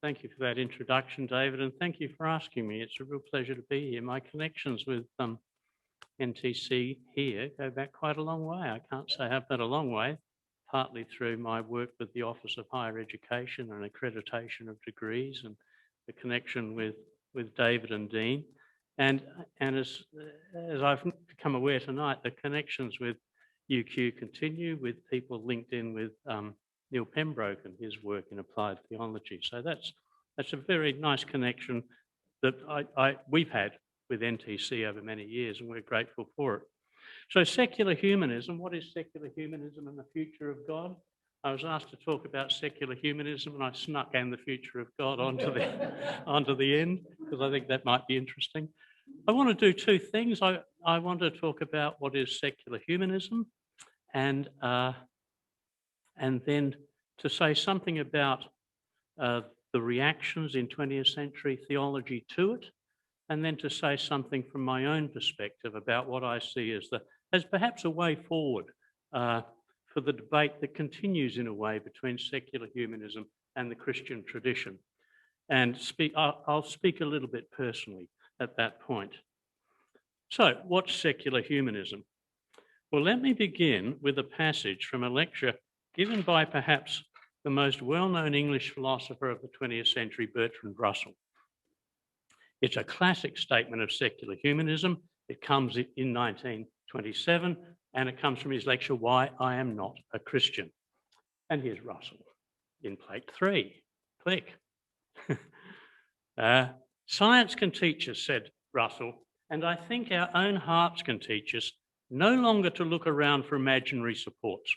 Thank you for that introduction, David, and thank you for asking me. It's a real pleasure to be here. My connections with NTC here go back quite a long way. I can't say I've been a long way, partly through my work with the Office of Higher Education and accreditation of degrees, and the connection with David and Dean. And as I've become aware tonight, the connections with UQ continue, with people linked in with Neil Pembroke and his work in applied theology. So that's a very nice connection that we've had with NTC over many years, and we're grateful for it. So secular humanism, what is secular humanism and the future of God? I was asked to talk about secular humanism, and I snuck in the future of God onto the end, because I think that might be interesting. I want to do two things. I want to talk about what is secular humanism, and then to say something about the reactions in 20th century theology to it, and then to say something from my own perspective about what I see as perhaps a way forward for the debate that continues in a way between secular humanism and the Christian tradition. And I'll speak a little bit personally at that point. So, what's secular humanism? Well, let me begin with a passage from a lecture given by perhaps the most well-known English philosopher of the 20th century, Bertrand Russell. It's a classic statement of secular humanism. It comes in 1927, and it comes from his lecture, Why I Am Not a Christian. And here's Russell in plate 3. Click. Science can teach us, said Russell, and I think our own hearts can teach us no longer to look around for imaginary supports,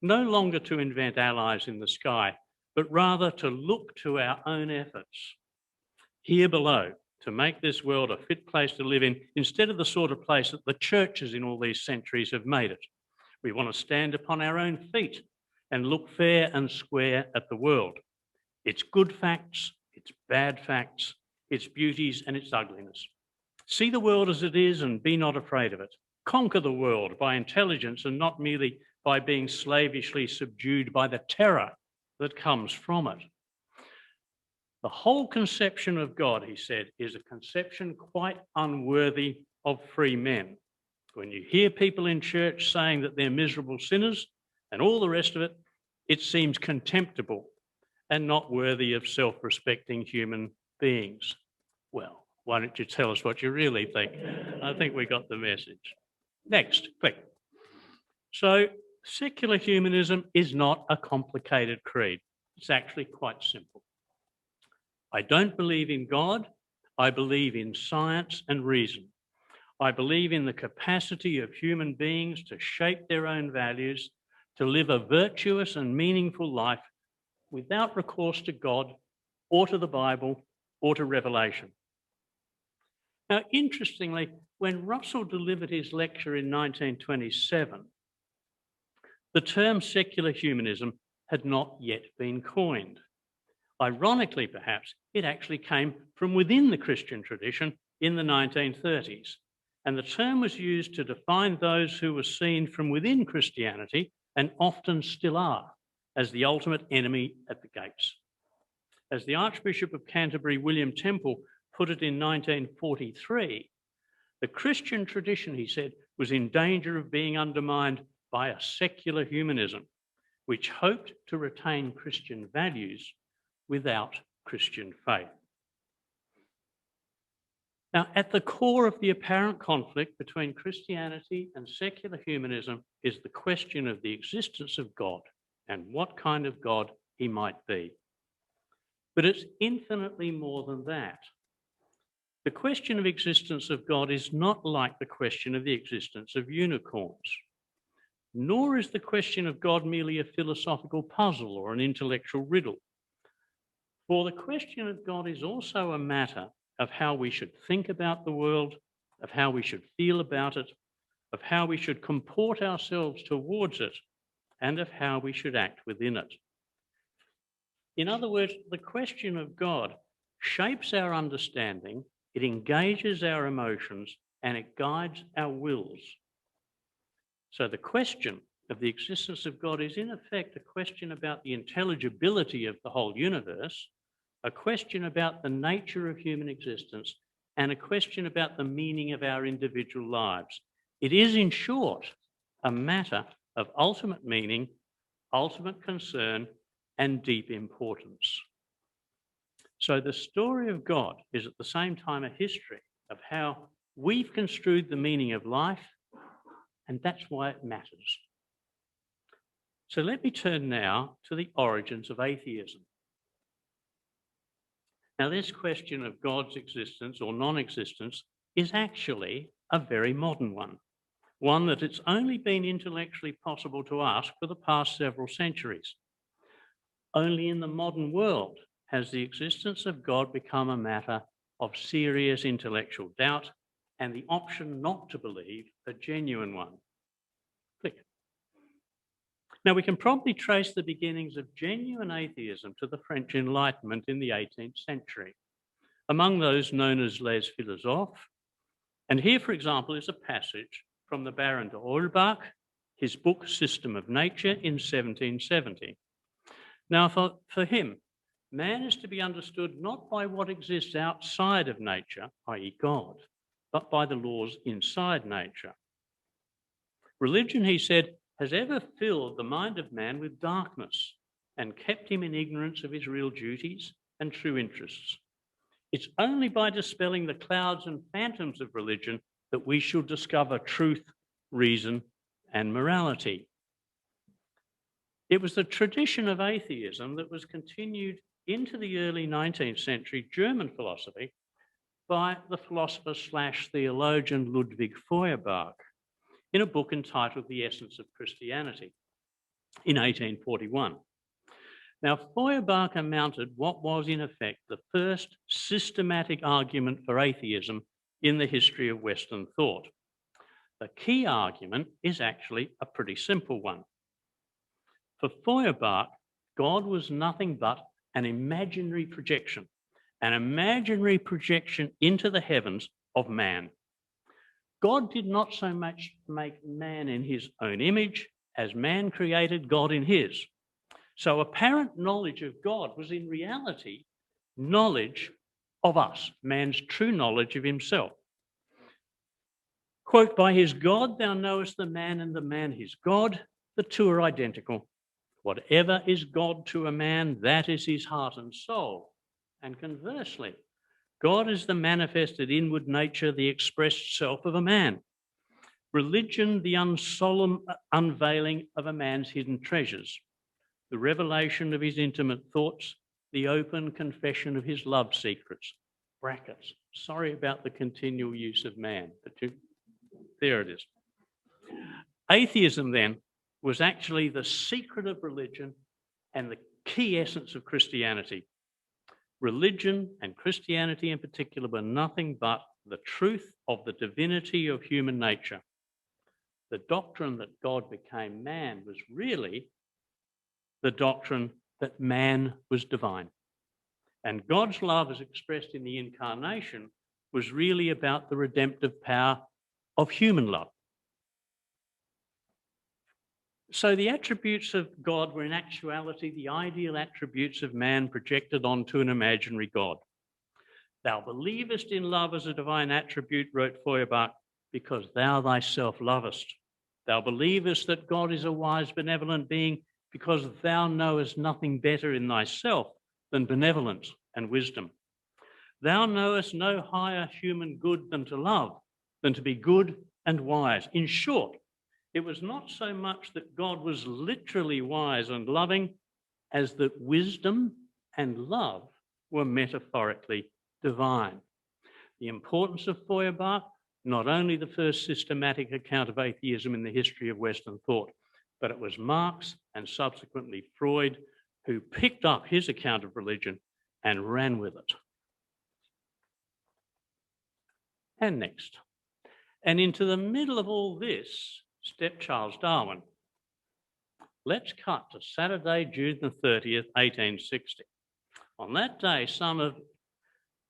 no longer to invent allies in the sky, but rather to look to our own efforts here below to make this world a fit place to live in, instead of the sort of place that the churches in all these centuries have made it. We want to stand upon our own feet and look fair and square at the world. Its good facts, its bad facts, its beauties and its ugliness. See the world as it is and be not afraid of it. Conquer the world by intelligence and not merely by being slavishly subdued by the terror that comes from it. The whole conception of God, he said, is a conception quite unworthy of free men. When you hear people in church saying that they're miserable sinners and all the rest of it, it seems contemptible and not worthy of self-respecting human beings. Well, why don't you tell us what you really think? I think we got the message. Next, click. So, secular humanism is not a complicated creed. It's actually quite simple. I don't believe in God. I believe in science and reason. I believe in the capacity of human beings to shape their own values, to live a virtuous and meaningful life without recourse to God or to the Bible or to revelation. Now, interestingly, when Russell delivered his lecture in 1927, the term secular humanism had not yet been coined. Ironically, perhaps, it actually came from within the Christian tradition in the 1930s, and the term was used to define those who were seen from within Christianity, and often still are, as the ultimate enemy at the gates. As the Archbishop of Canterbury, William Temple, put it in 1943, the Christian tradition, he said, was in danger of being undermined by a secular humanism, which hoped to retain Christian values without Christian faith. Now, at the core of the apparent conflict between Christianity and secular humanism is the question of the existence of God and what kind of God he might be. But it's infinitely more than that. The question of existence of God is not like the question of the existence of unicorns, nor is the question of God merely a philosophical puzzle or an intellectual riddle. For the question of God is also a matter of how we should think about the world, of how we should feel about it, of how we should comport ourselves towards it, and of how we should act within it. In other words, the question of God shapes our understanding, it engages our emotions, and it guides our wills. So the question of the existence of God is in effect a question about the intelligibility of the whole universe, a question about the nature of human existence, and a question about the meaning of our individual lives. It is, in short, a matter of ultimate meaning, ultimate concern, and deep importance. So the story of God is at the same time a history of how we've construed the meaning of life, and that's why it matters. So let me turn now to the origins of atheism. Now, this question of God's existence or non-existence is actually a very modern one that it's only been intellectually possible to ask for the past several centuries. Only in the modern world has the existence of God become a matter of serious intellectual doubt and the option not to believe a genuine one. Click. Now, we can probably trace the beginnings of genuine atheism to the French Enlightenment in the 18th century, among those known as les philosophes. And here, for example, is a passage from the Baron de Holbach, his book System of Nature in 1770. Now, for him, man is to be understood not by what exists outside of nature, i.e. God, but by the laws inside nature. Religion, he said, has ever filled the mind of man with darkness and kept him in ignorance of his real duties and true interests. It's only by dispelling the clouds and phantoms of religion that we shall discover truth, reason, and morality. It was the tradition of atheism that was continued into the early 19th century German philosophy by the philosopher/theologian Ludwig Feuerbach in a book entitled The Essence of Christianity in 1841. Now, Feuerbach mounted what was in effect the first systematic argument for atheism in the history of Western thought. The key argument is actually a pretty simple one. For Feuerbach, God was nothing but an imaginary projection into the heavens of man. God did not so much make man in his own image as man created God in his. So apparent knowledge of God was in reality knowledge of us, man's true knowledge of himself. Quote, by his God thou knowest the man and the man his God, the two are identical. Whatever is God to a man, that is his heart and soul. And conversely, God is the manifested inward nature, the expressed self of a man. Religion, the unsolemn unveiling of a man's hidden treasures. The revelation of his intimate thoughts, the open confession of his love secrets. Brackets. Sorry about the continual use of man, but there it is. Atheism, then, was actually the secret of religion and the key essence of Christianity. Religion and Christianity in particular were nothing but the truth of the divinity of human nature. The doctrine that God became man was really the doctrine that man was divine. And God's love, as expressed in the incarnation, was really about the redemptive power of human love. So the attributes of God were in actuality the ideal attributes of man projected onto an imaginary God. Thou believest in love as a divine attribute, wrote Feuerbach, because thou thyself lovest. Thou believest that God is a wise, benevolent being because thou knowest nothing better in thyself than benevolence and wisdom. Thou knowest no higher human good than to love, than to be good and wise. In short, it was not so much that God was literally wise and loving as that wisdom and love were metaphorically divine. The importance of Feuerbach, not only the first systematic account of atheism in the history of Western thought, but it was Marx and subsequently Freud who picked up his account of religion and ran with it. And next. And into the middle of all this stepped Charles Darwin. Let's cut to Saturday, June the 30th, 1860. On that day, some of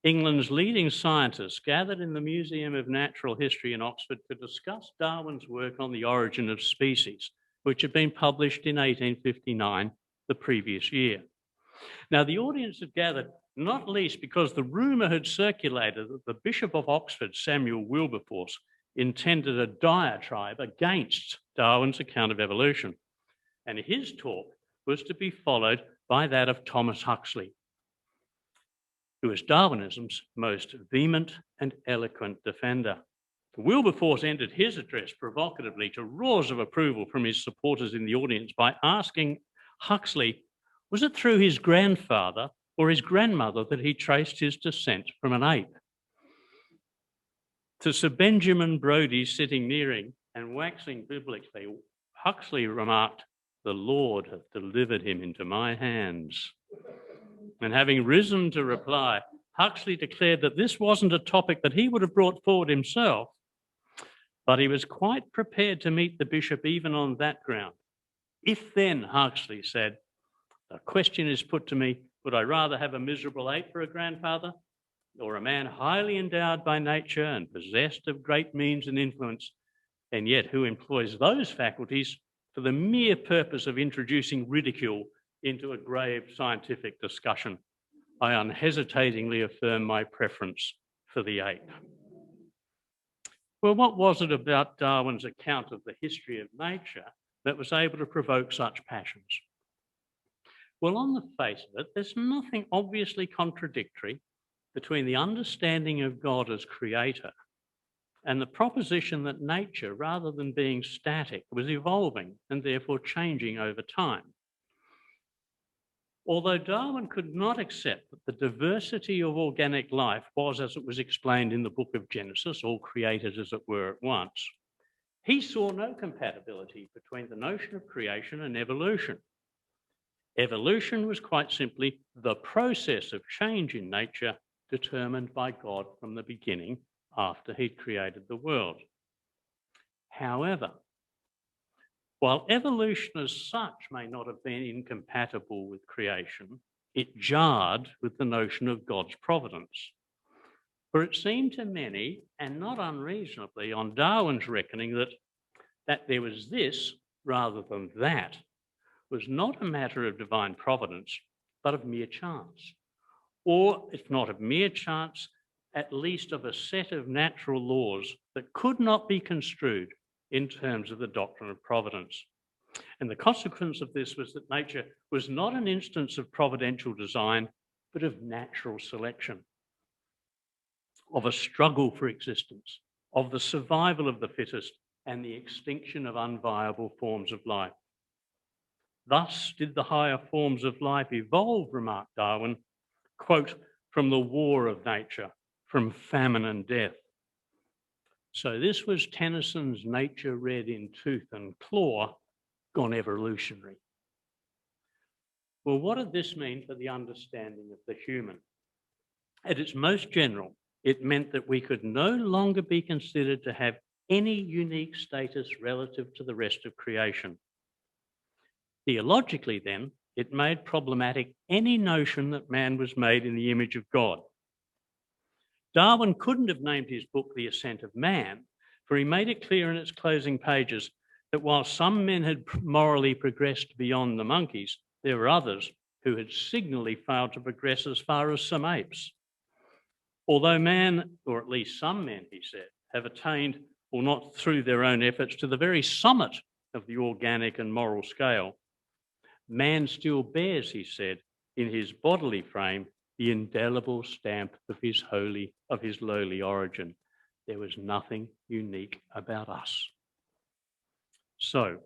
England's leading scientists gathered in the Museum of Natural History in Oxford to discuss Darwin's work on the origin of species, which had been published in 1859, the previous year. Now, the audience had gathered not least because the rumour had circulated that the Bishop of Oxford, Samuel Wilberforce, intended a diatribe against Darwin's account of evolution. And his talk was to be followed by that of Thomas Huxley, who was Darwinism's most vehement and eloquent defender. Wilberforce ended his address provocatively to roars of approval from his supporters in the audience by asking Huxley, was it through his grandfather or his grandmother that he traced his descent from an ape? To Sir Benjamin Brodie sitting near him and waxing biblically, Huxley remarked, "The Lord hath delivered him into my hands." And having risen to reply, Huxley declared that this wasn't a topic that he would have brought forward himself, but he was quite prepared to meet the bishop even on that ground. If then, Huxley said, the question is put to me, would I rather have a miserable ape for a grandfather or a man highly endowed by nature and possessed of great means and influence, and yet who employs those faculties for the mere purpose of introducing ridicule into a grave scientific discussion? I unhesitatingly affirm my preference for the ape. Well, what was it about Darwin's account of the history of nature that was able to provoke such passions? Well, on the face of it, there's nothing obviously contradictory between the understanding of God as creator and the proposition that nature, rather than being static, was evolving and therefore changing over time. Although Darwin could not accept that the diversity of organic life was, as it was explained in the book of Genesis, all created as it were at once, he saw no compatibility between the notion of creation and evolution. Evolution was quite simply the process of change in nature determined by God from the beginning after he'd created the world. However, while evolution as such may not have been incompatible with creation, it jarred with the notion of God's providence. For it seemed to many, and not unreasonably, on Darwin's reckoning, that there was this rather than that was not a matter of divine providence, but of mere chance. Or, if not of mere chance, at least of a set of natural laws that could not be construed in terms of the doctrine of providence. And the consequence of this was that nature was not an instance of providential design, but of natural selection, of a struggle for existence, of the survival of the fittest and the extinction of unviable forms of life. Thus did the higher forms of life evolve, remarked Darwin, quote, from the war of nature, from famine and death. So this was Tennyson's nature red in tooth and claw gone evolutionary. Well, what did this mean for the understanding of the human? At its most general, it meant that we could no longer be considered to have any unique status relative to the rest of creation. Theologically, then, it made problematic any notion that man was made in the image of God. Darwin couldn't have named his book The Ascent of Man, for he made it clear in its closing pages that while some men had morally progressed beyond the monkeys, there were others who had signally failed to progress as far as some apes. Although man, or at least some men, he said, have attained, or not through their own efforts, to the very summit of the organic and moral scale, man still bears, he said, in his bodily frame, the indelible stamp of his lowly origin. There was nothing unique about us. So,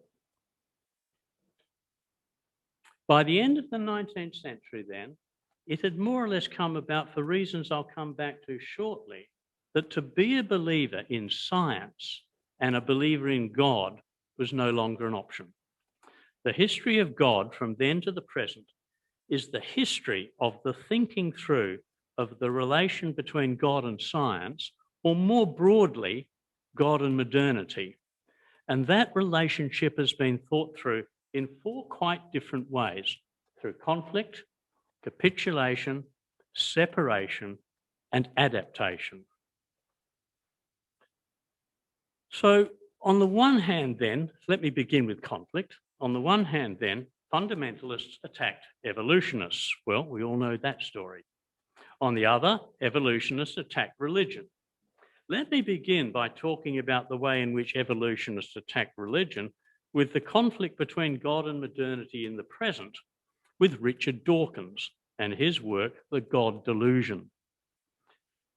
by the end of the 19th century then, it had more or less come about, for reasons I'll come back to shortly, that to be a believer in science and a believer in God was no longer an option. The history of God from then to the present is the history of the thinking through of the relation between God and science, or more broadly, God and modernity. And that relationship has been thought through in four quite different ways: through conflict, capitulation, separation, and adaptation. So on the one hand then, let me begin with conflict. On the one hand then, fundamentalists attacked evolutionists. Well, we all know that story. On the other, evolutionists attack religion. Let me begin by talking about the way in which evolutionists attack religion with the conflict between God and modernity in the present with Richard Dawkins and his work, The God Delusion.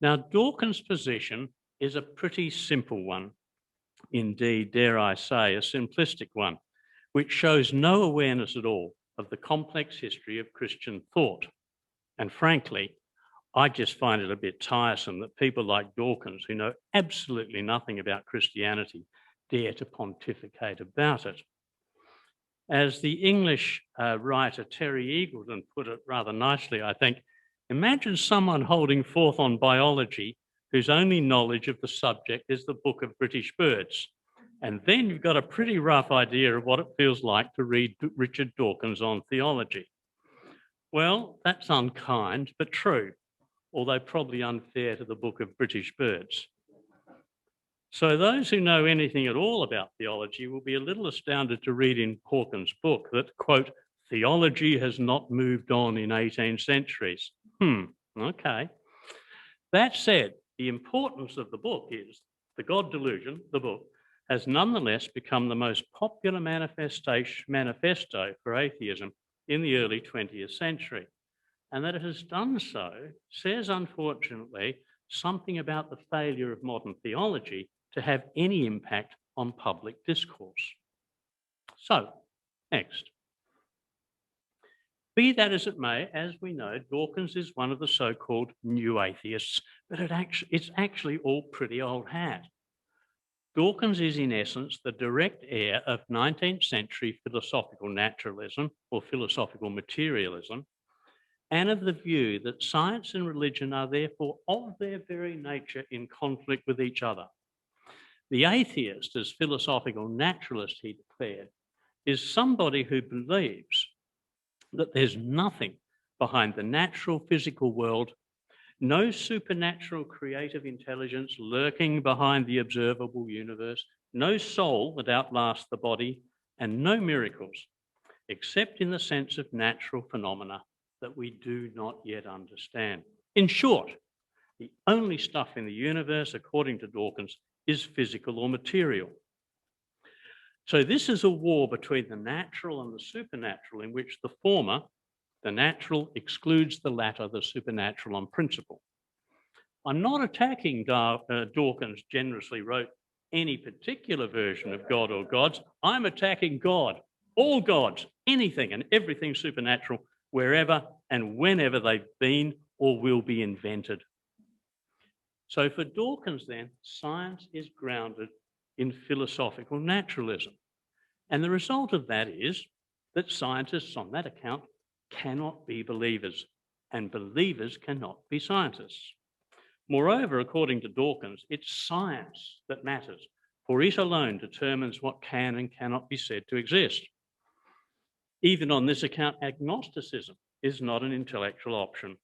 Now, Dawkins' position is a pretty simple one. Indeed, dare I say, a simplistic one, which shows no awareness at all of the complex history of Christian thought. And frankly, I just find it a bit tiresome that people like Dawkins, who know absolutely nothing about Christianity, dare to pontificate about it. As the English writer Terry Eagleton put it rather nicely, I think, imagine someone holding forth on biology whose only knowledge of the subject is the Book of British Birds. And then you've got a pretty rough idea of what it feels like to read Richard Dawkins on theology. Well, that's unkind, but true, although probably unfair to the Book of British Birds. So those who know anything at all about theology will be a little astounded to read in Dawkins' book that, quote, theology has not moved on in 18 centuries. Okay. That said, the importance of the book is The God Delusion, the book, has nonetheless become the most popular manifesto for atheism in the early 20th century. And that it has done so says, unfortunately, something about the failure of modern theology to have any impact on public discourse. So, next. Be that as it may, as we know, Dawkins is one of the so-called new atheists, but it's actually all pretty old hat. Dawkins is, in essence, the direct heir of 19th century philosophical naturalism or philosophical materialism, and of the view that science and religion are therefore of their very nature in conflict with each other. The atheist, as philosophical naturalist, he declared, is somebody who believes that there's nothing behind the natural physical world, no supernatural creative intelligence lurking behind the observable universe, no soul that outlasts the body, and no miracles, except in the sense of natural phenomena that we do not yet understand. In short, the only stuff in the universe, according to Dawkins, is physical or material. So this is a war between the natural and the supernatural, in which the former, the natural, excludes the latter, the supernatural, on principle. I'm not attacking Dawkins generously wrote any particular version of God or gods. I'm attacking God, all gods, anything and everything supernatural, wherever and whenever they've been or will be invented. So for Dawkins then, science is grounded in philosophical naturalism. And the result of that is that scientists on that account cannot be believers, and believers cannot be scientists. Moreover, according to Dawkins, it's science that matters, for it alone determines what can and cannot be said to exist. Even on this account, agnosticism is not an intellectual option.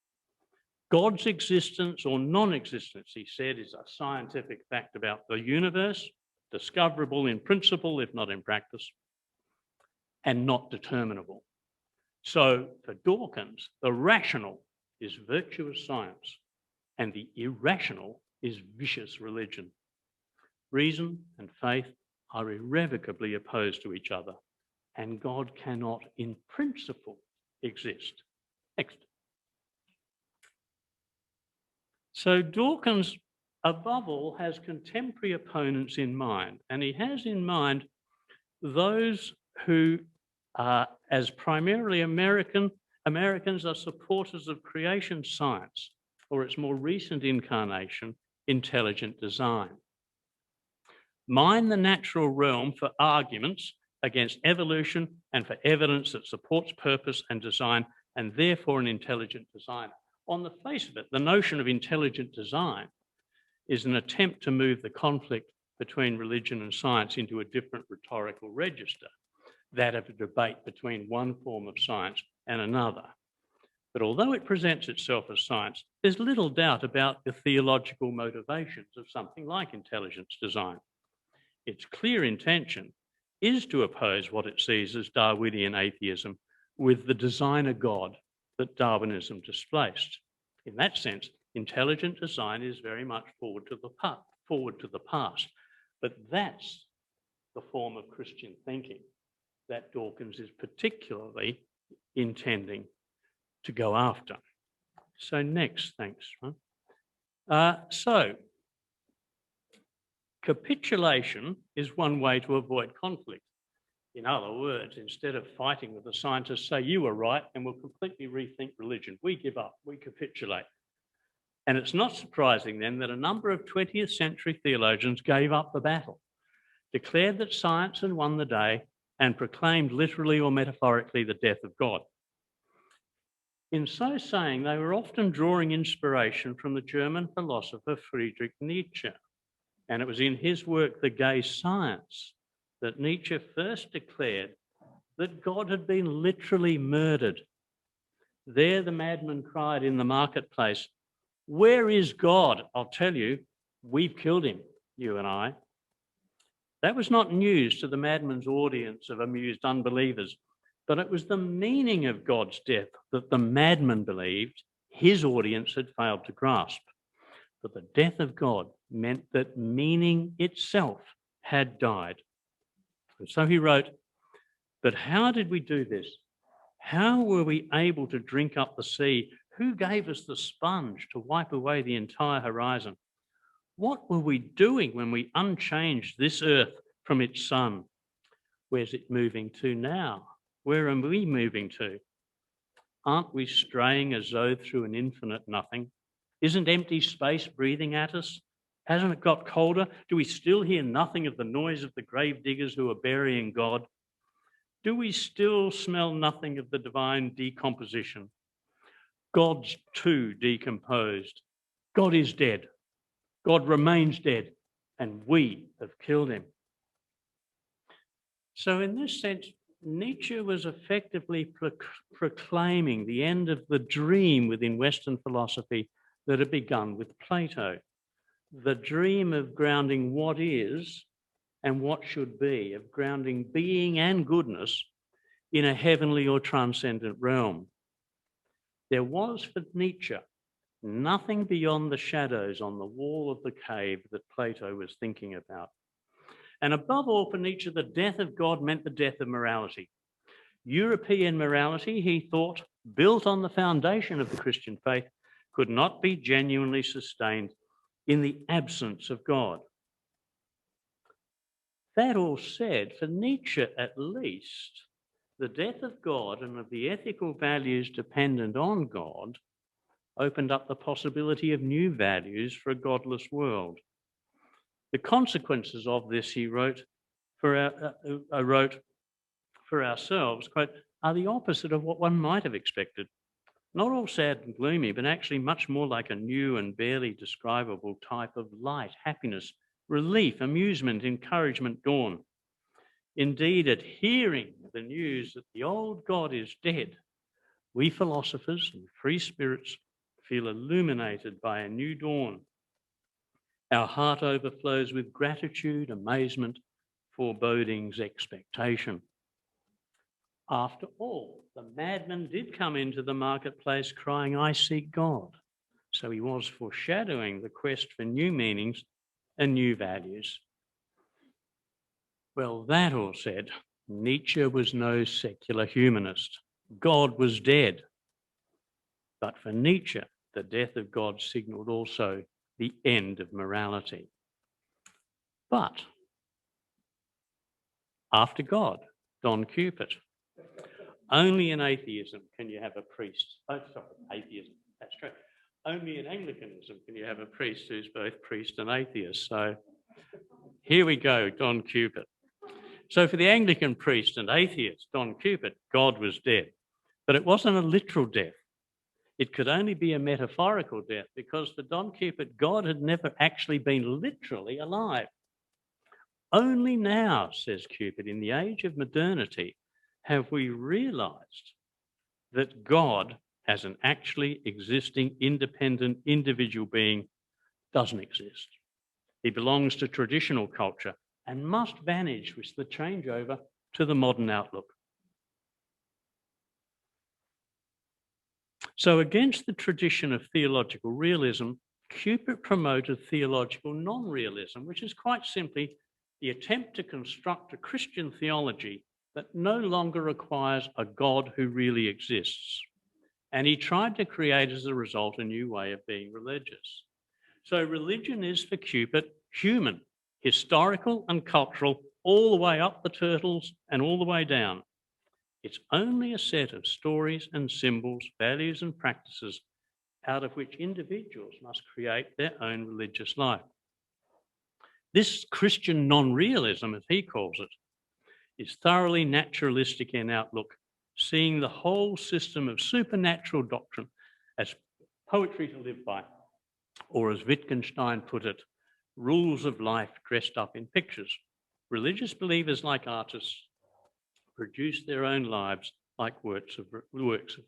God's existence or non-existence, he said, is a scientific fact about the universe, discoverable in principle, if not in practice, and not determinable. So for Dawkins, the rational is virtuous science, and the irrational is vicious religion. Reason and faith are irrevocably opposed to each other, and God cannot, in principle, exist. Next. So Dawkins, above all, has contemporary opponents in mind, and he has in mind those who are, as primarily Americans are supporters of creation science, or its more recent incarnation, intelligent design. Mine the natural realm for arguments against evolution and for evidence that supports purpose and design, and therefore an intelligent designer. On the face of it, the notion of intelligent design is an attempt to move the conflict between religion and science into a different rhetorical register, that of a debate between one form of science and another. But although it presents itself as science, there's little doubt about the theological motivations of something like intelligence design. Its clear intention is to oppose what it sees as Darwinian atheism with the designer God that Darwinism displaced. In that sense, intelligent design is very much forward to the past. But that's the form of Christian thinking that Dawkins is particularly intending to go after. So next, thanks. So capitulation is one way to avoid conflict. In other words, instead of fighting with the scientists, say you were right and we'll completely rethink religion. We give up, we capitulate. And it's not surprising then that a number of 20th century theologians gave up the battle, declared that science had won the day, and proclaimed literally or metaphorically the death of God. In so saying, they were often drawing inspiration from the German philosopher Friedrich Nietzsche. And it was in his work, The Gay Science, that Nietzsche first declared that God had been literally murdered. There the madman cried in the marketplace, "Where is God? I'll tell you, we've killed him, you and I." That was not news to the madman's audience of amused unbelievers, but it was the meaning of God's death that the madman believed his audience had failed to grasp. But the death of God meant that meaning itself had died. And so he wrote, "But how did we do this? How were we able to drink up the sea? Who gave us the sponge to wipe away the entire horizon? What were we doing when we unchanged this earth from its sun? Where's it moving to now? Where are we moving to? Aren't we straying as though through an infinite nothing? Isn't empty space breathing at us? Hasn't it got colder? Do we still hear nothing of the noise of the grave diggers who are burying God? Do we still smell nothing of the divine decomposition? God's too decomposed. God is dead. God remains dead, and we have killed him." So in this sense, Nietzsche was effectively proclaiming the end of the dream within Western philosophy that had begun with Plato. The dream of grounding what is and what should be, of grounding being and goodness in a heavenly or transcendent realm. There was for Nietzsche nothing beyond the shadows on the wall of the cave that Plato was thinking about. And above all, for Nietzsche, the death of God meant the death of morality. European morality, he thought, built on the foundation of the Christian faith, could not be genuinely sustained in the absence of God. That all said, for Nietzsche at least, the death of God and of the ethical values dependent on God opened up the possibility of new values for a godless world. The consequences of this, he wrote for ourselves, quote, "are the opposite of what one might have expected. Not all sad and gloomy, but actually much more like a new and barely describable type of light, happiness, relief, amusement, encouragement, dawn. Indeed, at hearing the news that the old God is dead, we philosophers and free spirits feel illuminated by a new dawn. Our heart overflows with gratitude, amazement, forebodings, expectation." After all, the madman did come into the marketplace crying, "I seek God." So he was foreshadowing the quest for new meanings and new values. Well, that all said, Nietzsche was no secular humanist. God was dead. But for Nietzsche, the death of God signaled also the end of morality. But after God, Don Cupid. Only in atheism can you have a priest. Oh, sorry, atheism, that's correct. Only in Anglicanism can you have a priest who's both priest and atheist. So here we go, Don Cupid. So for the Anglican priest and atheist, Don Cupid, God was dead. But it wasn't a literal death. It could only be a metaphorical death because for Don Cupid, God had never actually been literally alive. Only now, says Cupid, in the age of modernity, have we realized that God as an actually existing, independent, individual being doesn't exist. He belongs to traditional culture and must vanish with the changeover to the modern outlook. So against the tradition of theological realism, Cupid promoted theological non-realism, which is quite simply the attempt to construct a Christian theology that no longer requires a God who really exists. And he tried to create, as a result, a new way of being religious. So religion is for Cupid human, historical and cultural, all the way up the turtles and all the way down. It's only a set of stories and symbols, values and practices out of which individuals must create their own religious life. This Christian non-realism, as he calls it, is thoroughly naturalistic in outlook, seeing the whole system of supernatural doctrine as poetry to live by, or as Wittgenstein put it, rules of life dressed up in pictures. Religious believers, like artists, produce their own lives like works of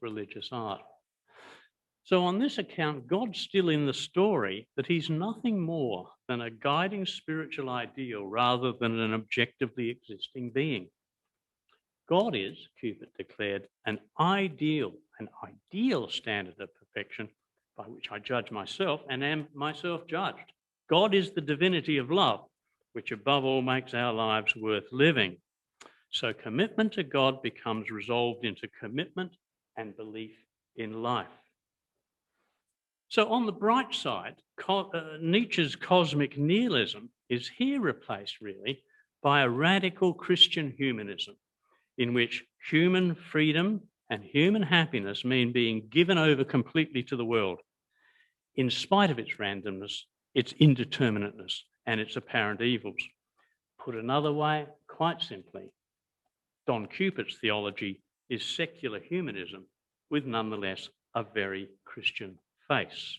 religious art. So on this account, God's still in the story, but he's nothing more than a guiding spiritual ideal rather than an objectively existing being. God is, Cupid declared, an ideal standard of perfection by which I judge myself and am myself judged. God is the divinity of love, which above all makes our lives worth living. So commitment to God becomes resolved into commitment and belief in life. So on the bright side, Nietzsche's cosmic nihilism is here replaced really by a radical Christian humanism in which human freedom and human happiness mean being given over completely to the world, in spite of its randomness, its indeterminateness, and its apparent evils. Put another way, quite simply, Don Cupid's theology is secular humanism with nonetheless a very Christian face.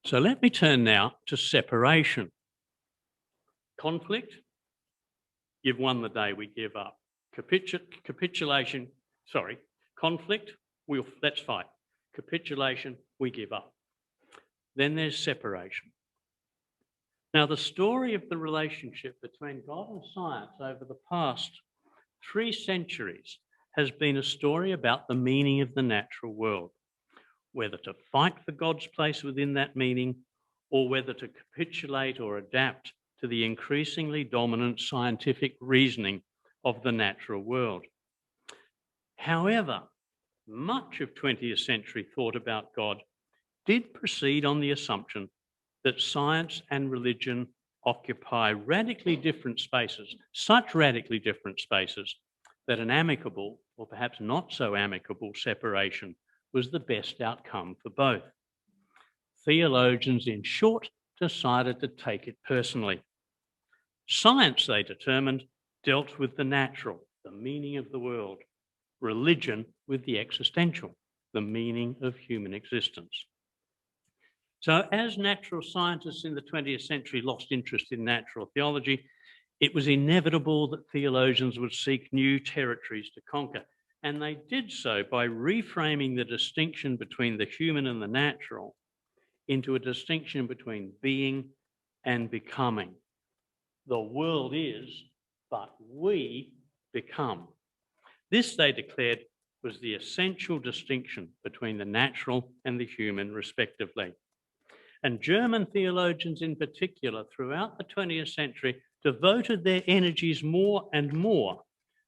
So let me turn now to separation. Conflict, you've won the day, we give up. Capitulation, conflict, let's fight. Capitulation, we give up. Then there's separation. Now, the story of the relationship between God and science over the past 3 centuries has been a story about the meaning of the natural world, whether to fight for God's place within that meaning or whether to capitulate or adapt to the increasingly dominant scientific reasoning of the natural world. However, much of 20th century thought about God did proceed on the assumption that science and religion occupy radically different spaces, such radically different spaces that an amicable, or perhaps not so amicable, separation was the best outcome for both. Theologians, in short, decided to take it personally. Science, they determined, dealt with the natural, the meaning of the world. Religion with the existential, the meaning of human existence. So as natural scientists in the 20th century lost interest in natural theology, it was inevitable that theologians would seek new territories to conquer. And they did so by reframing the distinction between the human and the natural into a distinction between being and becoming. The world is, but we become. This, they declared, was the essential distinction between the natural and the human, respectively. And German theologians in particular, throughout the 20th century, devoted their energies more and more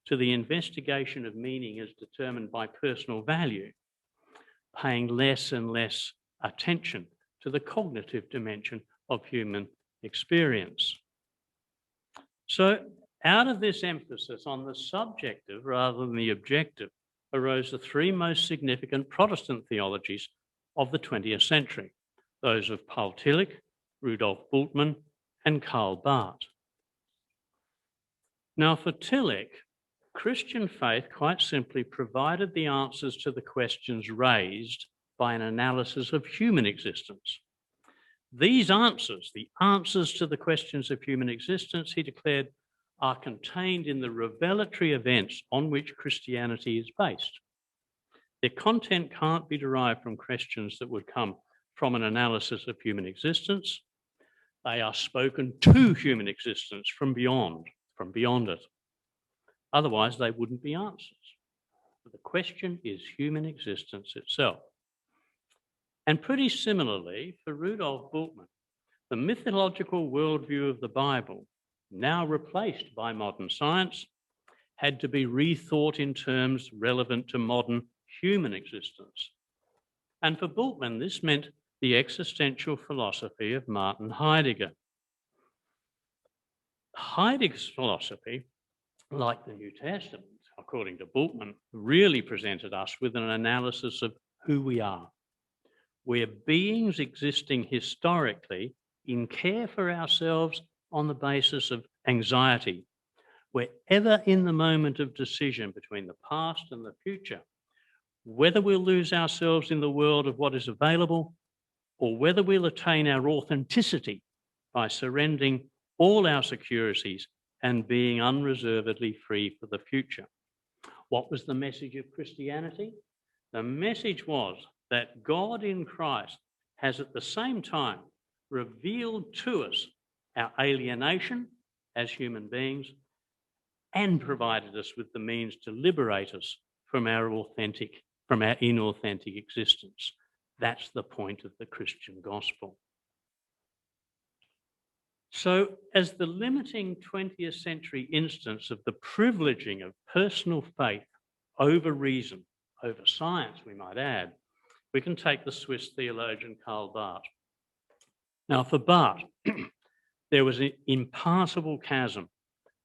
to the investigation of meaning as determined by personal value, paying less and less attention to the cognitive dimension of human experience. So out of this emphasis on the subjective rather than the objective arose the 3 most significant Protestant theologies of the 20th century, those of Paul Tillich, Rudolf Bultmann, and Karl Barth. Now, for Tillich, Christian faith quite simply provided the answers to the questions raised by an analysis of human existence. These answers, the answers to the questions of human existence, he declared, are contained in the revelatory events on which Christianity is based. Their content can't be derived from questions that would come from an analysis of human existence. They are spoken to human existence from beyond it. Otherwise, they wouldn't be answers. But the question is human existence itself. And pretty similarly, for Rudolf Bultmann, the mythological worldview of the Bible, now replaced by modern science, had to be rethought in terms relevant to modern human existence. And for Bultmann, this meant the existential philosophy of Martin Heidegger. Heidegger's philosophy, like the New Testament, according to Bultmann, really presented us with an analysis of who we are. We're beings existing historically in care for ourselves on the basis of anxiety. We're ever in the moment of decision between the past and the future, whether we'll lose ourselves in the world of what is available or whether we'll attain our authenticity by surrendering all our securities and being unreservedly free for the future. What was the message of Christianity? The message was that God in Christ has at the same time revealed to us our alienation as human beings and provided us with the means to liberate us from our inauthentic existence. That's the point of the Christian gospel. So, as the limiting 20th century instance of the privileging of personal faith over reason, over science, we might add, we can take the Swiss theologian Karl Barth. Now, for Barth, there was an impassable chasm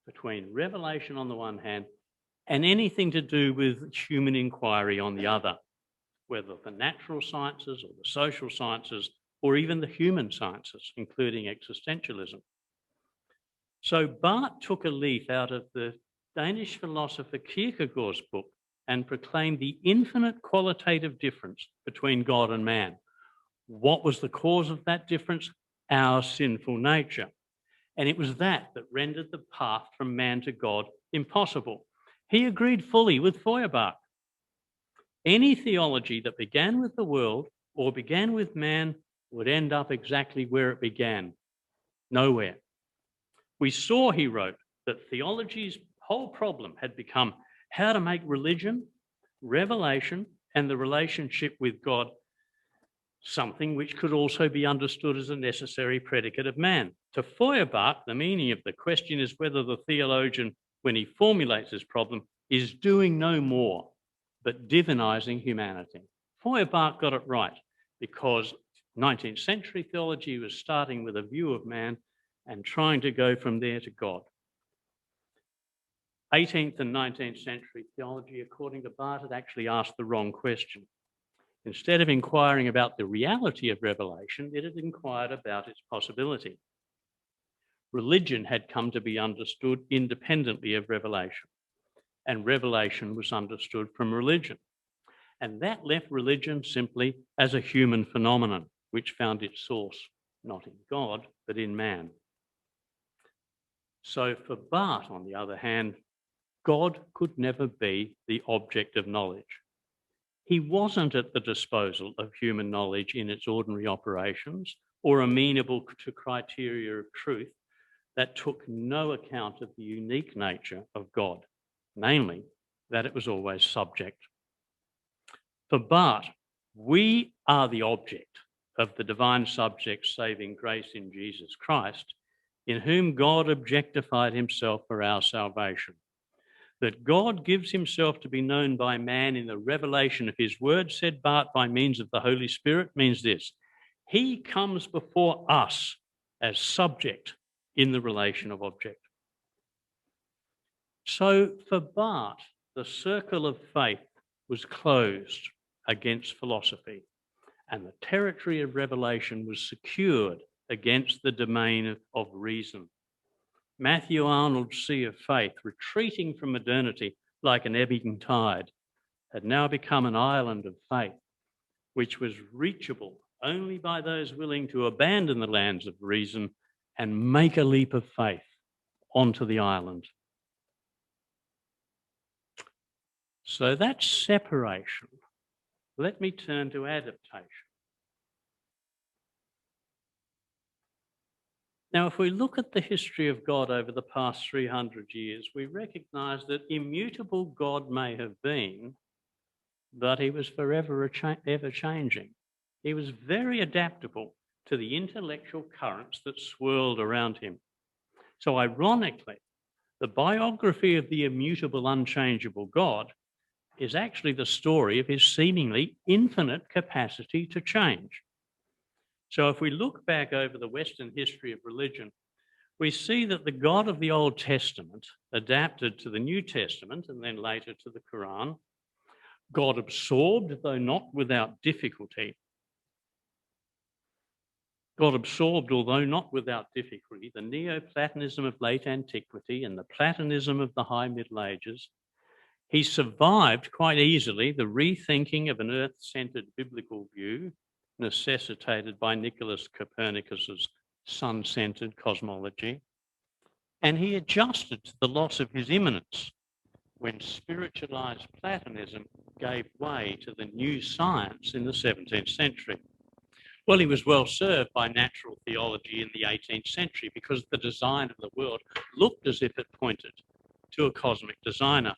between revelation on the one hand and anything to do with human inquiry on the other, whether the natural sciences or the social sciences or even the human sciences, including existentialism. So Barth took a leaf out of the Danish philosopher Kierkegaard's book and proclaimed the infinite qualitative difference between God and man. What was the cause of that difference? Our sinful nature. And it was that rendered the path from man to God impossible. He agreed fully with Feuerbach. Any theology that began with the world or began with man would end up exactly where it began, nowhere. We saw, he wrote, that theology's whole problem had become how to make religion, revelation, and the relationship with God something which could also be understood as a necessary predicate of man. To Feuerbach, the meaning of the question is whether the theologian, when he formulates this problem, is doing no more but divinizing humanity. Feuerbach got it right because 19th century theology was starting with a view of man and trying to go from there to God. 18th and 19th century theology, according to Barth, had actually asked the wrong question. Instead of inquiring about the reality of revelation, it had inquired about its possibility. Religion had come to be understood independently of revelation, and revelation was understood from religion. And that left religion simply as a human phenomenon, which found its source not in God, but in man. So for Barth, on the other hand, God could never be the object of knowledge. He wasn't at the disposal of human knowledge in its ordinary operations or amenable to criteria of truth that took no account of the unique nature of God, namely that it was always subject. For Barth, we are the object of the divine subject's saving grace in Jesus Christ, in whom God objectified himself for our salvation. That God gives himself to be known by man in the revelation of his word, said Barth, by means of the Holy Spirit, means this: he comes before us as subject in the relation of object. So for Barth, the circle of faith was closed against philosophy, and the territory of revelation was secured against the domain of reason. Matthew Arnold's sea of faith, retreating from modernity like an ebbing tide, had now become an island of faith, which was reachable only by those willing to abandon the lands of reason and make a leap of faith onto the island. So that's separation. Let me turn to adaptation. Now, if we look at the history of God over the past 300 years, we recognise that immutable God may have been, but he was forever ever changing. He was very adaptable to the intellectual currents that swirled around him. So ironically, the biography of the immutable, unchangeable God is actually the story of his seemingly infinite capacity to change. So if we look back over the Western history of religion, we see that the God of the Old Testament adapted to the New Testament and then later to the Quran. God absorbed, though not without difficulty. God absorbed, although not without difficulty, the Neoplatonism of late antiquity and the Platonism of the High Middle Ages. He survived quite easily the rethinking of an earth-centered biblical view necessitated by Nicholas Copernicus's sun-centered cosmology. And he adjusted to the loss of his immanence when spiritualized Platonism gave way to the new science in the 17th century. Well, he was well served by natural theology in the 18th century because the design of the world looked as if it pointed to a cosmic designer.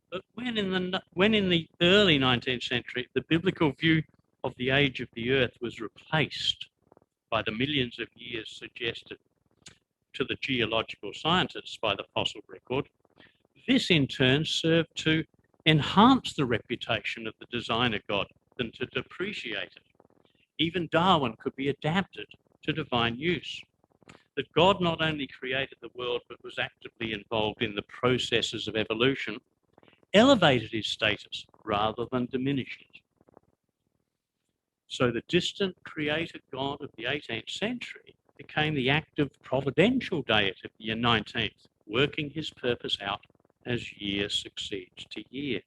But when in the early 19th century, the biblical view of the age of the earth was replaced by the millions of years suggested to the geological scientists by the fossil record, this in turn served to enhance the reputation of the designer God than to depreciate it. Even Darwin could be adapted to divine use. That God not only created the world but was actively involved in the processes of evolution elevated his status rather than diminished it. So the distant creator God of the 18th century became the active providential deity of the 19th, working his purpose out as year succeeds to year.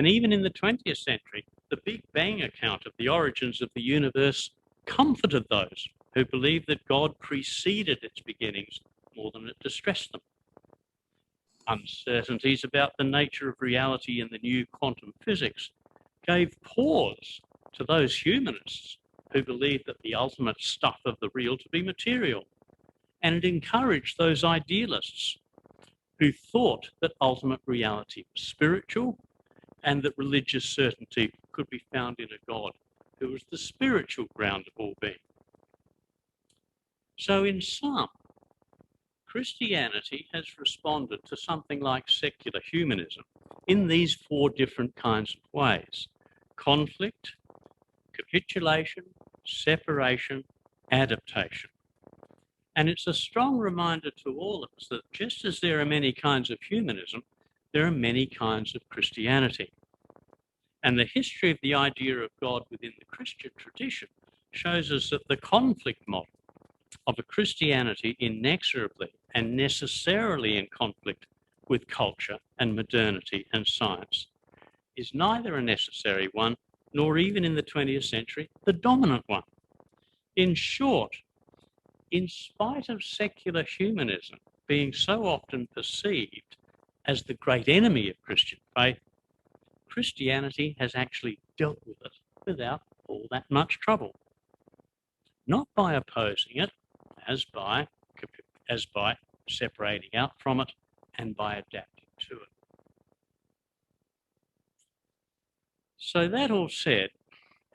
And even in the 20th century, the Big Bang account of the origins of the universe comforted those who believed that God preceded its beginnings more than it distressed them. Uncertainties about the nature of reality in the new quantum physics gave pause to those humanists who believed that the ultimate stuff of the real to be material, and it encouraged those idealists who thought that ultimate reality was spiritual and that religious certainty could be found in a God who was the spiritual ground of all being. So in sum, Christianity has responded to something like secular humanism in these four different kinds of ways: conflict, capitulation, separation, adaptation. And it's a strong reminder to all of us that just as there are many kinds of humanism, there are many kinds of Christianity. And the history of the idea of God within the Christian tradition shows us that the conflict model of a Christianity inexorably and necessarily in conflict with culture and modernity and science is neither a necessary one, nor even in the 20th century, the dominant one. In short, in spite of secular humanism being so often perceived as the great enemy of Christian faith, Christianity has actually dealt with it without all that much trouble. Not by opposing it, as by separating out from it and by adapting to it. So that all said,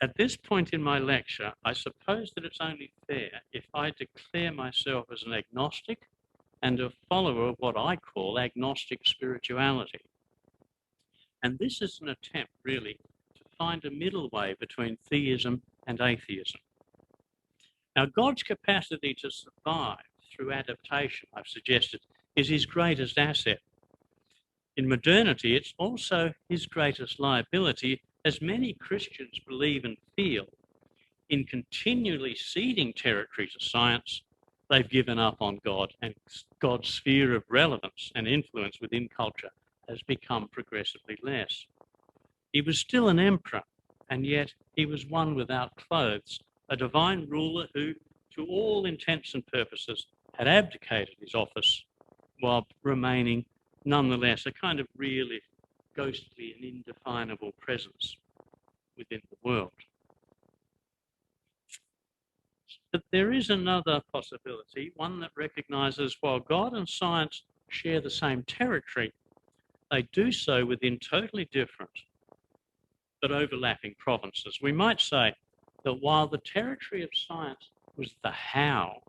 at this point in my lecture, I suppose that it's only fair if I declare myself as an agnostic and a follower of what I call agnostic spirituality. And this is an attempt, really, to find a middle way between theism and atheism. Now, God's capacity to survive through adaptation, I've suggested, is his greatest asset. In modernity, it's also his greatest liability, as many Christians believe and feel. In continually ceding territory to science, they've given up on God, and God's sphere of relevance and influence within culture has become progressively less. He was still an emperor, and yet he was one without clothes, a divine ruler who, to all intents and purposes, had abdicated his office while remaining nonetheless a kind of really ghostly and indefinable presence within the world. But there is another possibility, one that recognises while God and science share the same territory, they do so within totally different but overlapping provinces. We might say that while the territory of science was the how,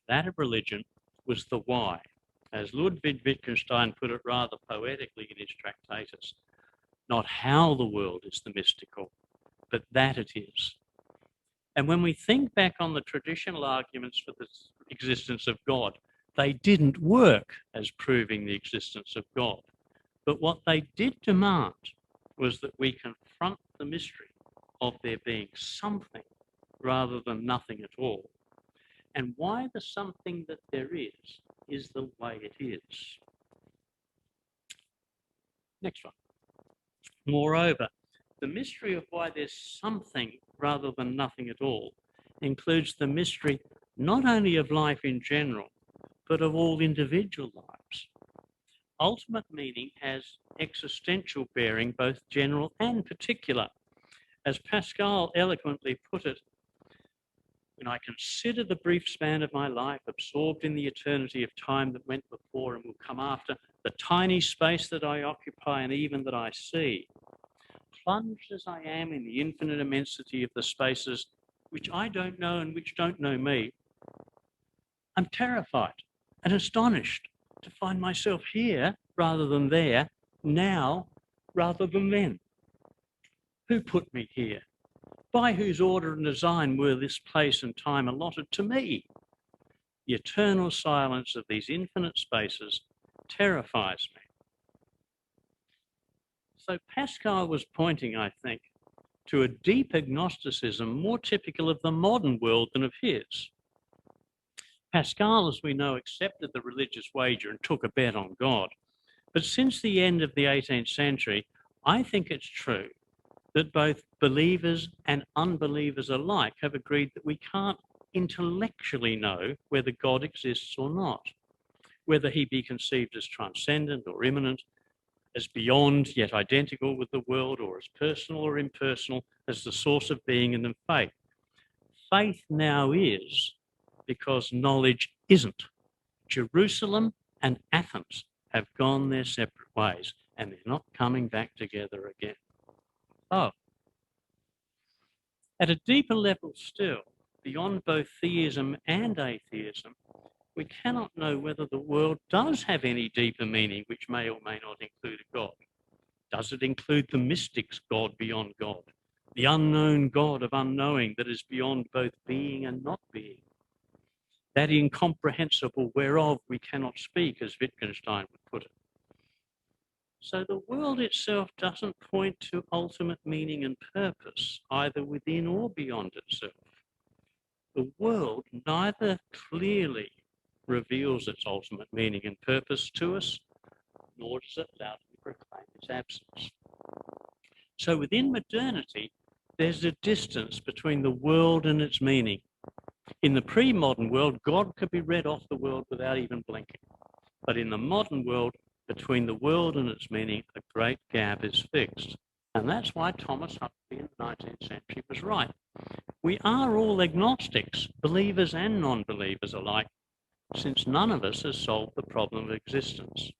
that of religion was the why. As Ludwig Wittgenstein put it rather poetically in his Tractatus, not how the world is the mystical, but that it is. And when we think back on the traditional arguments for the existence of God, they didn't work as proving the existence of God. But what they did demand was that we confront the mystery of there being something rather than nothing at all, and why the something that there is the way it is. Next one. Moreover, the mystery of why there's something rather than nothing at all includes the mystery not only of life in general, but of all individual lives. Ultimate meaning has existential bearing, both general and particular. As Pascal eloquently put it, when I consider the brief span of my life, absorbed in the eternity of time that went before and will come after, the tiny space that I occupy and even that I see, plunged as I am in the infinite immensity of the spaces which I don't know and which don't know me, I'm terrified and astonished to find myself here rather than there, now rather than then. Who put me here? By whose order and design were this place and time allotted to me? The eternal silence of these infinite spaces terrifies me. So Pascal was pointing, I think, to a deep agnosticism more typical of the modern world than of his. Pascal, as we know, accepted the religious wager and took a bet on God. But since the end of the 18th century, I think it's true that both believers and unbelievers alike have agreed that we can't intellectually know whether God exists or not, whether he be conceived as transcendent or immanent, as beyond yet identical with the world, or as personal or impersonal, as the source of being and of faith. Faith now is because knowledge isn't. Jerusalem and Athens have gone their separate ways, and they're not coming back together again. Oh, at a deeper level still, beyond both theism and atheism, we cannot know whether the world does have any deeper meaning which may or may not include a God. Does it include the mystic's God beyond God, the unknown God of unknowing that is beyond both being and not being, that incomprehensible whereof we cannot speak, as Wittgenstein would put it? So the world itself doesn't point to ultimate meaning and purpose, either within or beyond itself. The world neither clearly reveals its ultimate meaning and purpose to us, nor does it loudly proclaim its absence. So within modernity, there's a distance between the world and its meaning. In the pre-modern world, God could be read off the world without even blinking. But in the modern world, between the world and its meaning, a great gap is fixed. And that's why Thomas Huxley in the 19th century was right. We are all agnostics, believers and non-believers alike, since none of us has solved the problem of existence.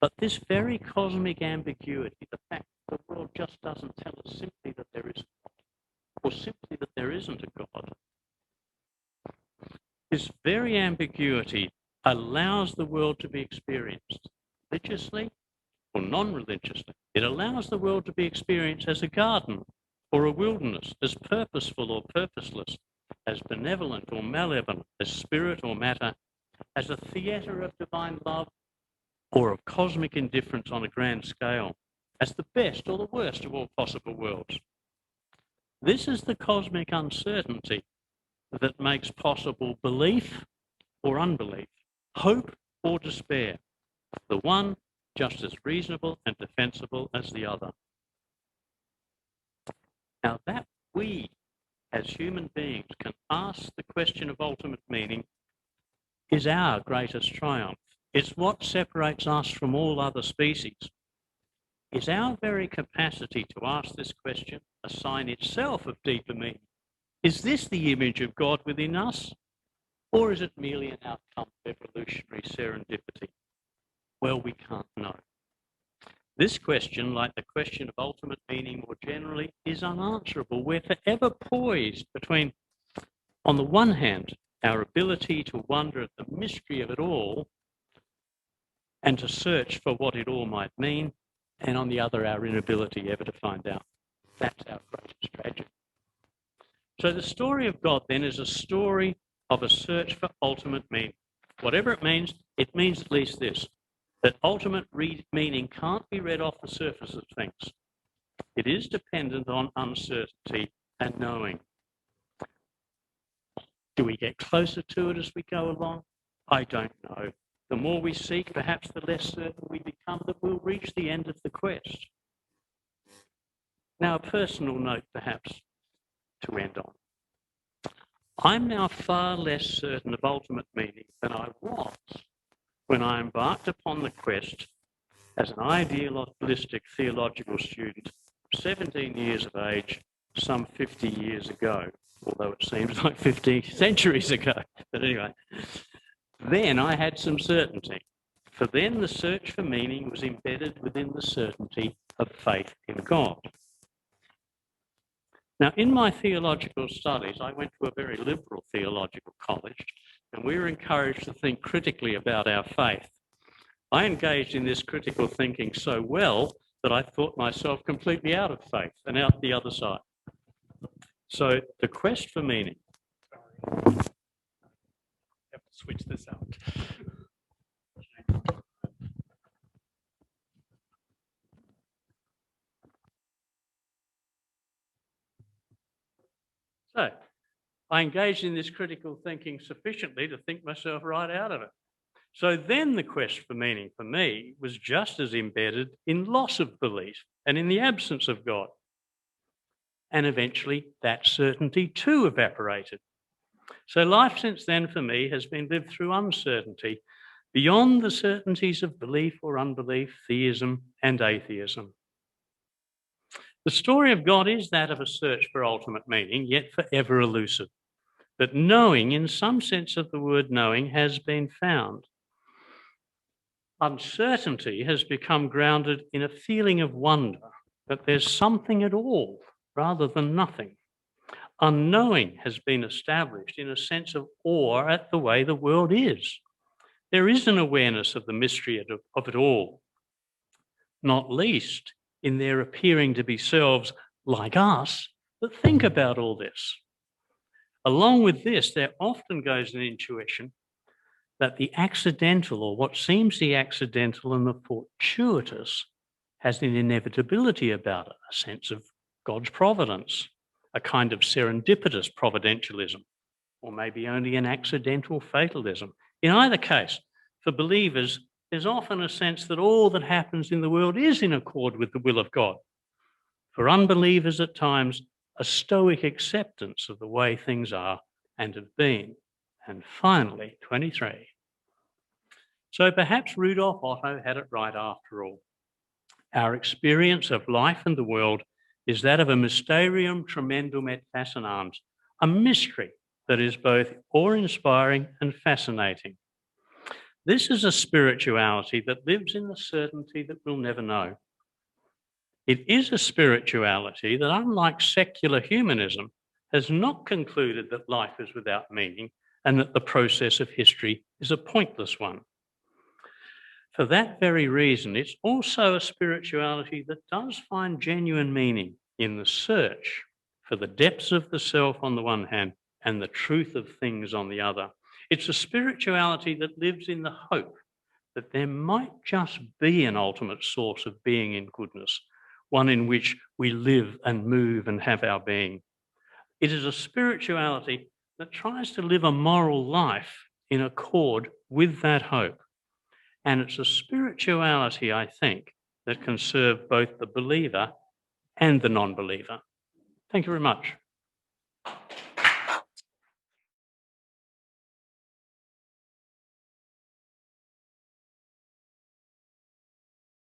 But this very cosmic ambiguity, the fact that the world just doesn't tell us simply that there is God, or simply that there isn't a God, this very ambiguity allows the world to be experienced religiously or non-religiously. It allows the world to be experienced as a garden or a wilderness, as purposeful or purposeless, as benevolent or malevolent, as spirit or matter, as a theatre of divine love or of cosmic indifference on a grand scale, as the best or the worst of all possible worlds. This is the cosmic uncertainty that makes possible belief or unbelief, hope or despair, the one just as reasonable and defensible as the other. Now that we, as human beings, can ask the question of ultimate meaning is our greatest triumph. It's what separates us from all other species. Is our very capacity to ask this question a sign itself of deeper meaning? Is this the image of God within us, or is it merely an outcome of evolutionary serendipity? Well, we can't know. This question, like the question of ultimate meaning more generally, is unanswerable. We're forever poised between, on the one hand, our ability to wonder at the mystery of it all and to search for what it all might mean, and on the other, our inability ever to find out. That's our greatest tragedy. So the story of God then is a story of a search for ultimate meaning. Whatever it means at least this, that ultimate meaning can't be read off the surface of things. It is dependent on uncertainty and knowing. Do we get closer to it as we go along? I don't know. The more we seek, perhaps the less certain we become that we'll reach the end of the quest. Now, a personal note, perhaps, to end on. I'm now far less certain of ultimate meaning than I was when I embarked upon the quest as an idealistic theological student, 17 years of age, some 50 years ago, although it seems like 50 centuries ago. But anyway, then I had some certainty. For then the search for meaning was embedded within the certainty of faith in God. Now, in my theological studies, I went to a very liberal theological college, and we were encouraged to think critically about our faith. I engaged in this critical thinking so well that I thought myself completely out of faith and out the other side. So the quest for meaning. I have to switch this out. So I engaged in this critical thinking sufficiently to think myself right out of it. So then the quest for meaning for me was just as embedded in loss of belief and in the absence of God. And eventually that certainty too evaporated. So life since then for me has been lived through uncertainty beyond the certainties of belief or unbelief, theism and atheism. The story of God is that of a search for ultimate meaning, yet forever elusive. But knowing, in some sense of the word knowing, has been found. Uncertainty has become grounded in a feeling of wonder that there's something at all rather than nothing. Unknowing has been established in a sense of awe at the way the world is. There is an awareness of the mystery of it all, not least in there appearing to be selves like us that think about all this. Along with this, there often goes an intuition that the accidental, or what seems the accidental and the fortuitous, has an inevitability about it, a sense of God's providence, a kind of serendipitous providentialism, or maybe only an accidental fatalism. In either case, for believers, there's often a sense that all that happens in the world is in accord with the will of God. For unbelievers, at times, a stoic acceptance of the way things are and have been. And finally, 23. So perhaps Rudolf Otto had it right after all. Our experience of life and the world is that of a mysterium tremendum et fascinans, a mystery that is both awe-inspiring and fascinating. This is a spirituality that lives in the certainty that we'll never know. It is a spirituality that, unlike secular humanism, has not concluded that life is without meaning and that the process of history is a pointless one. For that very reason, it's also a spirituality that does find genuine meaning in the search for the depths of the self on the one hand and the truth of things on the other. It's a spirituality that lives in the hope that there might just be an ultimate source of being in goodness, one in which we live and move and have our being. It is a spirituality that tries to live a moral life in accord with that hope. And it's a spirituality, I think, that can serve both the believer and the non-believer. Thank you very much.